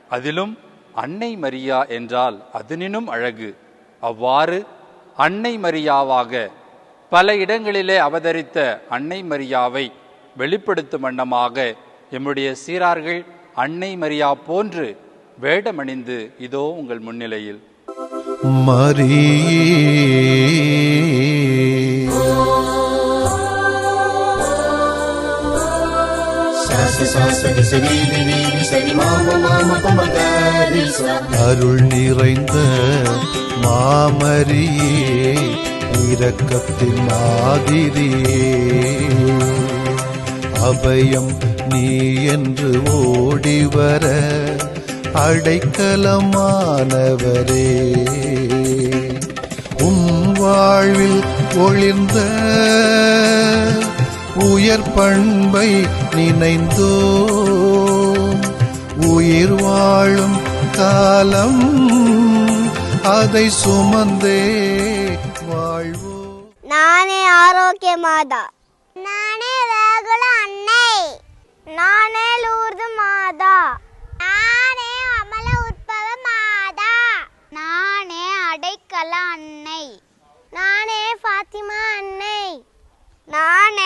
அதிலும் அன்னை மரியா என்றால் அதனினும் அழகு. அவ்வாறு அன்னை மரியாவாக பல இடங்களிலே அவதரித்த அன்னை மரியாவை வெளிப்படுத்தும் வண்ணமாக எம்முடைய சீரார்கள் அன்னை மரியா போன்று வேடமணிந்து இதோ உங்கள் முன்னிலையில். அருள் நிறைந்த மாமரியே, இரக்கத்தின் மாதிரியே, அபயம் நீ என்று ஓடிவர அடைக்கலமானவரே, உம் வாழ்வில் ஒளிர்ந்த உயர் பண்பை நினைந்தோ உயிர் வாழும் காலம் அதை சுமந்தே வாழ்வோ. நானே ஆரோக்கிய மாதா, நானே வேகுல அன்னை, நானே லூர்து மாதா, நானே அமல உற்பவ மாதா, நானே அடைக்கல அன்னை, நானே ஃபாத்திமா அன்னை, நானே